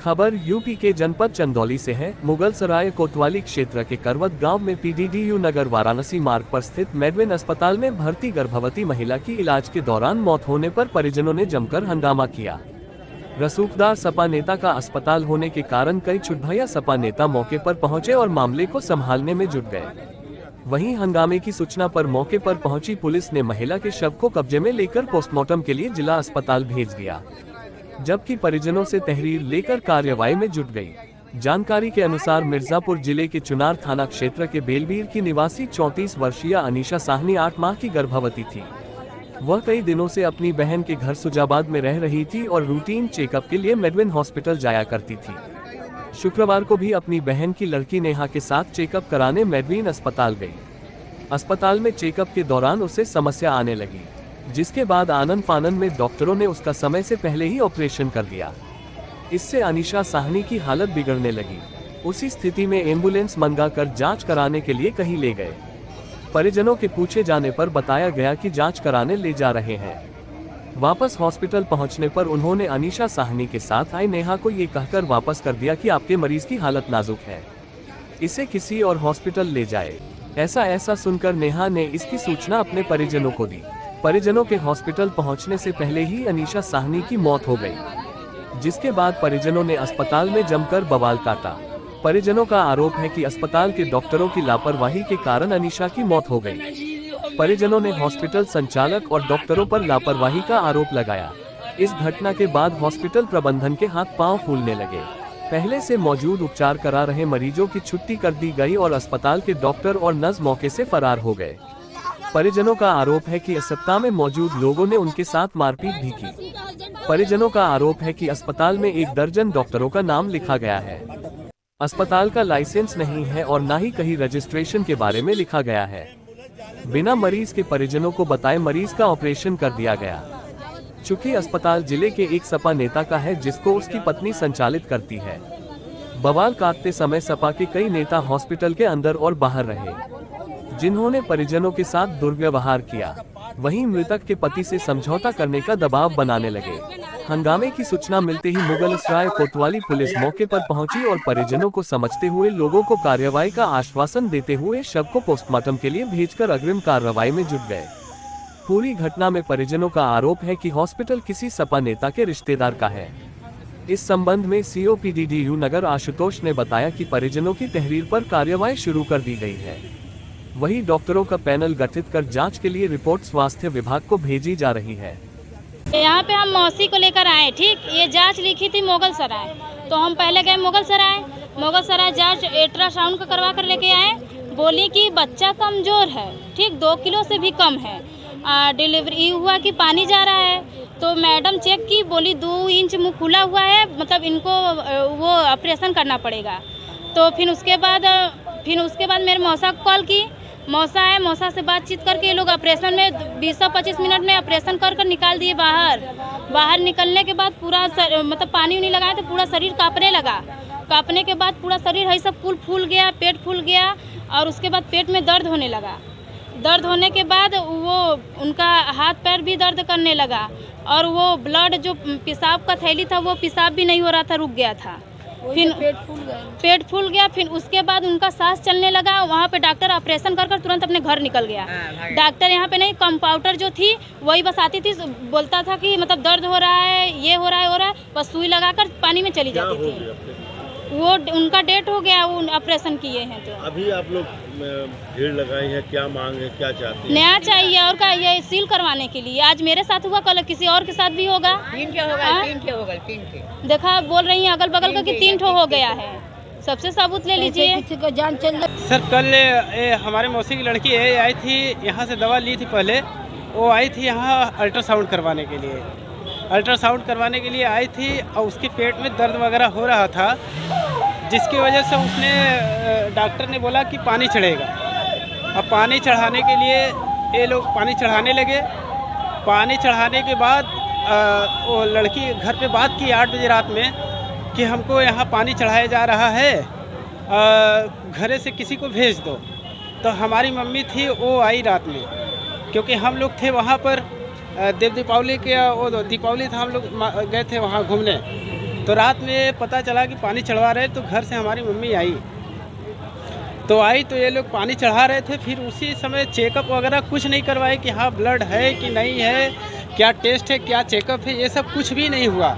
खबर यूपी के जनपद चंदौली से है। मुगलसराय कोतवाली क्षेत्र के करवत गांव में पीडीडीयू नगर वाराणसी मार्ग पर स्थित मेडविन अस्पताल में भर्ती गर्भवती महिला की इलाज के दौरान मौत होने पर परिजनों ने जमकर हंगामा किया। रसूखदार सपा नेता का अस्पताल होने के कारण कई छुटभैया सपा नेता मौके पर पहुंचे और मामले को संभालने में जुट गए। वहीं हंगामे की सूचना पर मौके पर पहुंची पुलिस ने महिला के शव को कब्जे में लेकर पोस्टमार्टम के लिए जिला अस्पताल भेज दिया, जबकि परिजनों से तहरीर लेकर कार्रवाई में जुट गई। जानकारी के अनुसार मिर्जापुर जिले के चुनार थाना क्षेत्र के बेलबीर की निवासी 34 वर्षीय अनीशा साहनी 8 माह की गर्भवती थी। वह कई दिनों से अपनी बहन के घर सुजाबाद में रह रही थी और रूटीन चेकअप के लिए मेडविन हॉस्पिटल जाया करती थी। शुक्रवार को भी अपनी बहन की लड़की नेहा के साथ चेकअप कराने मेडविन अस्पताल गई। अस्पताल में चेकअप के दौरान उसे समस्या आने लगी, जिसके बाद आनन फानन में डॉक्टरों ने उसका समय से पहले ही ऑपरेशन कर दिया। इससे अनीशा साहनी की हालत बिगड़ने लगी। उसी स्थिति में एम्बुलेंस मंगाकर जांच कराने के लिए कहीं ले गए। परिजनों के पूछे जाने पर बताया गया कि जांच कराने ले जा रहे हैं। वापस हॉस्पिटल पहुंचने पर उन्होंने अनीशा साहनी के साथ आई नेहा को ये कहकर वापस कर दिया कि आपके मरीज की हालत नाजुक है, इसे किसी और हॉस्पिटल ले जाए। ऐसा सुनकर नेहा ने इसकी सूचना अपने परिजनों को दी। परिजनों के हॉस्पिटल पहुंचने से पहले ही अनीशा साहनी की मौत हो गई, जिसके बाद परिजनों ने अस्पताल में जमकर बवाल काटा। परिजनों का आरोप है कि अस्पताल के डॉक्टरों की लापरवाही के कारण अनीशा की मौत हो गई। परिजनों ने हॉस्पिटल संचालक और डॉक्टरों पर लापरवाही का आरोप लगाया। इस घटना के बाद हॉस्पिटल प्रबंधन के हाथ पांव फूलने लगे। पहले से मौजूद उपचार करा रहे मरीजों की छुट्टी कर दी गई और अस्पताल के डॉक्टर और नर्स मौके से फरार हो गए। परिजनों का आरोप है कि अस्पताल में मौजूद लोगों ने उनके साथ मारपीट भी की। परिजनों का आरोप है कि अस्पताल में 1 दर्जन डॉक्टरों का नाम लिखा गया है। अस्पताल का लाइसेंस नहीं है और न ही कहीं रजिस्ट्रेशन के बारे में लिखा गया है। बिना मरीज के परिजनों को बताए मरीज का ऑपरेशन कर दिया गया। चूंकि अस्पताल जिले के एक सपा नेता का है जिसको उसकी पत्नी संचालित करती है। बवाल काटते समय सपा के कई नेता हॉस्पिटल के अंदर और बाहर रहे, जिन्होंने परिजनों के साथ दुर्व्यवहार किया। वहीं मृतक के पति से समझौता करने का दबाव बनाने लगे। हंगामे की सूचना मिलते ही मुगलसराय कोतवाली पुलिस मौके पर पहुंची और परिजनों को समझते हुए लोगों को कार्रवाई का आश्वासन देते हुए शव को पोस्टमार्टम के लिए भेजकर अग्रिम कार्रवाई में जुट गए। पूरी घटना में परिजनों का आरोप है कि हॉस्पिटल किसी सपा नेता के रिश्तेदार का है। इस संबंध में सीओ पीडीडीयू नगर आशुतोष ने बताया कि परिजनों की तहरीर पर कार्रवाई शुरू कर दी गई है। वहीं डॉक्टरों का पैनल गठित कर जांच के लिए रिपोर्ट स्वास्थ्य विभाग को भेजी जा रही है। यहाँ पे हम मौसी को लेकर आए, ठीक, ये जांच लिखी थी मुगलसराय, तो हम पहले गए मुगलसराय जांच अल्ट्रासाउंड का करवा कर लेके आए। बोली कि बच्चा कमज़ोर है, ठीक, 2 किलो से भी कम है। डिलीवरी हुआ कि पानी जा रहा है, तो मैडम चेक की, बोली 2 इंच मुँह खुला हुआ है, मतलब इनको वो ऑपरेशन करना पड़ेगा। तो फिर उसके बाद मेरे मौसा को कॉल की, मौसा आए, मौसा से बातचीत करके ये लोग ऑपरेशन में 20 से 25 मिनट में ऑपरेशन कर निकाल दिए बाहर निकलने के बाद पूरा मतलब पानी उनी लगाए तो पूरा शरीर कांपने के बाद पूरा शरीर है सब फूल गया, पेट फूल गया और उसके बाद पेट में दर्द होने लगा। दर्द होने के बाद वो उनका हाथ पैर भी दर्द करने लगा और वो ब्लड जो पेशाब का थैली था वो पेशाब भी नहीं हो रहा था, रुक गया था। फिर पेट फूल गया। फिर उसके बाद उनका सांस चलने लगा। वहाँ पे डॉक्टर ऑपरेशन कर तुरंत अपने घर निकल गया। डॉक्टर यहाँ पे नहीं, कंपाउंडर जो थी वही बस आती थी, बोलता था कि मतलब दर्द हो रहा है, ये हो रहा है, बस सुई लगाकर पानी में चली जाती थी। वो उनका डेट हो गया, वो ऑपरेशन किए हैं। तो अभी आप लोग भीड़ लगाई है, क्या मांग है, क्या चाहते हैं? नया चाहिए और का ये सील करवाने के लिए। आज मेरे साथ हुआ, कल किसी और के साथ भी होगा। 3 के देखा बोल रही हैं अगल बगल का कि 3 ठो हो गया है। सबसे सबूत ले लीजिए। किसी को जान चल सर, कल हमारे मौसी की लड़की है आई थी, यहाँ से दवा ली थी पहले। वो आई थी यहाँ अल्ट्रासाउंड करवाने के लिए आई थी और उसके पेट में दर्द वगैरह हो रहा था, जिसकी वजह से उसने डॉक्टर ने बोला कि पानी चढ़ेगा। अब पानी चढ़ाने के लिए ये लोग पानी चढ़ाने लगे। पानी चढ़ाने के बाद वो लड़की घर पे बात की 8 बजे रात में कि हमको यहाँ पानी चढ़ाया जा रहा है, घरे से किसी को भेज दो। तो हमारी मम्मी थी, वो आई रात में, क्योंकि हम लोग थे वहाँ पर दीपावली के वो दीपावली था, हम लोग गए थे वहाँ घूमने। तो रात में पता चला कि पानी चढ़वा रहे, तो घर से हमारी मम्मी आई तो ये लोग पानी चढ़ा रहे थे। फिर उसी समय चेकअप वगैरह कुछ नहीं करवाए कि हाँ ब्लड है कि नहीं है, क्या टेस्ट है, क्या चेकअप है, ये सब कुछ भी नहीं हुआ।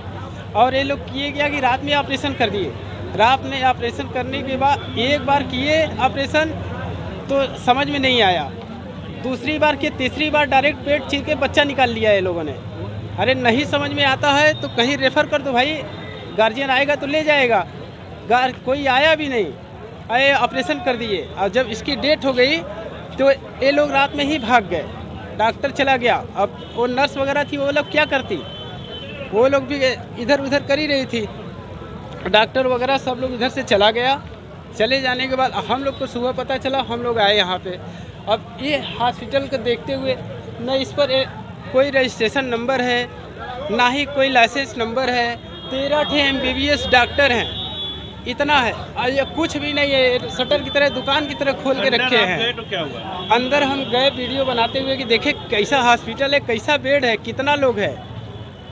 और ये लोग किए गया कि रात में ऑपरेशन कर दिए। रात में ऑपरेशन करने के बाद एक बार किए ऑपरेशन तो समझ में नहीं आया, दूसरी बार किए, तीसरी बार डायरेक्ट पेट चीर के बच्चा निकाल लिया ये लोगों ने। अरे नहीं समझ में आता है तो कहीं रेफ़र कर दो भाई, गार्जियन आएगा तो ले जाएगा। कोई आया भी नहीं, आए ऑपरेशन कर दिए। और जब इसकी डेट हो गई तो ये लोग रात में ही भाग गए, डॉक्टर चला गया। अब वो नर्स वगैरह थी, वो लोग क्या करती, वो लोग भी इधर उधर कर ही रही थी। डॉक्टर वगैरह सब लोग इधर से चला गया। चले जाने के बाद हम लोग को सुबह पता चला, हम लोग आए यहाँ पे। अब ये हॉस्पिटल को देखते हुए न इस पर कोई रजिस्ट्रेशन नंबर है, ना ही कोई लाइसेंस नंबर है। 13 MBBS डॉक्टर हैं, इतना है। और ये कुछ भी नहीं है, शटर की तरह दुकान की तरह खोल के रखे हैं। तो क्या हुआ? अंदर हम गए वीडियो बनाते हुए कि देखे कैसा हॉस्पिटल है, कैसा बेड है, कितना लोग है।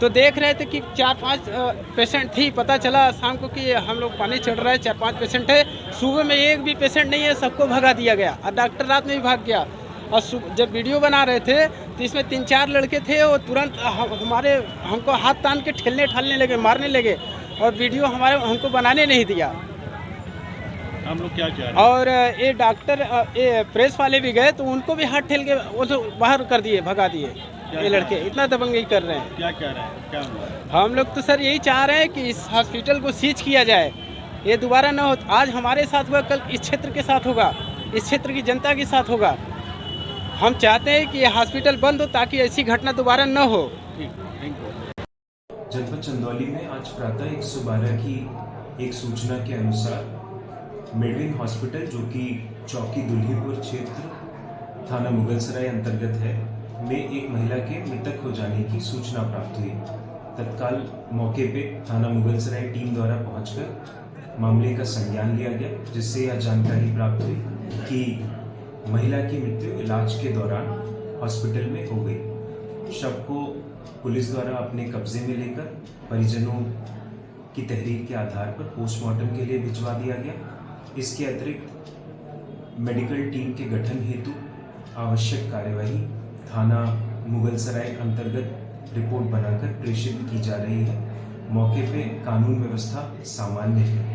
तो देख रहे थे कि 4-5 पेशेंट थी। पता चला शाम को कि हम लोग पानी चढ़ रहा है, 4-5 पेशेंट है। सुबह में एक भी पेशेंट नहीं है, सबको भगा दिया गया। और डॉक्टर रात में भी भाग गया। और जब वीडियो बना रहे थे तो इसमें 3-4 लड़के थे, वो तुरंत हमको हाथ तान के ठेलने ठालने लगे, मारने लगे। और वीडियो हमको बनाने नहीं दिया। हम लोग क्या चाह रहे हैं? और ये डॉक्टर ये प्रेस वाले भी गए तो उनको भी हाथ ठेल के वो तो बाहर कर दिए, भगा दिए। ये लड़के इतना दबंगई कर रहे हैं। क्या कह रहे हैं? क्या हुआ? हम लोग तो सर यही चाह रहे हैं कि इस हॉस्पिटल को सीज किया जाए, ये दोबारा ना हो। आज हमारे साथ हुआ, कल इस क्षेत्र के साथ होगा, इस क्षेत्र की जनता के साथ होगा। हम चाहते हैं कि ये हॉस्पिटल बंद हो ताकि ऐसी घटना दोबारा न हो। जनपद चंदौली में आज प्रातः 112 की एक सूचना के अनुसार मेडविन हॉस्पिटल, जो कि चौकी दुल्हीपुर क्षेत्र थाना मुगलसराय अंतर्गत है, में एक महिला के मृतक हो जाने की सूचना प्राप्त हुई। तत्काल मौके पे थाना मुगलसराय टीम द्वारा पहुंचकर मामले का संज्ञान लिया गया, जिससे यह जानकारी प्राप्त हुई कि महिला की मृत्यु इलाज के दौरान हॉस्पिटल में हो गई। शव को पुलिस द्वारा अपने कब्जे में लेकर परिजनों की तहरीर के आधार पर पोस्टमार्टम के लिए भिजवा दिया गया। इसके अतिरिक्त मेडिकल टीम के गठन हेतु आवश्यक कार्यवाही थाना मुगलसराय अंतर्गत रिपोर्ट बनाकर प्रेषित की जा रही है। मौके पे कानून व्यवस्था सामान्य है।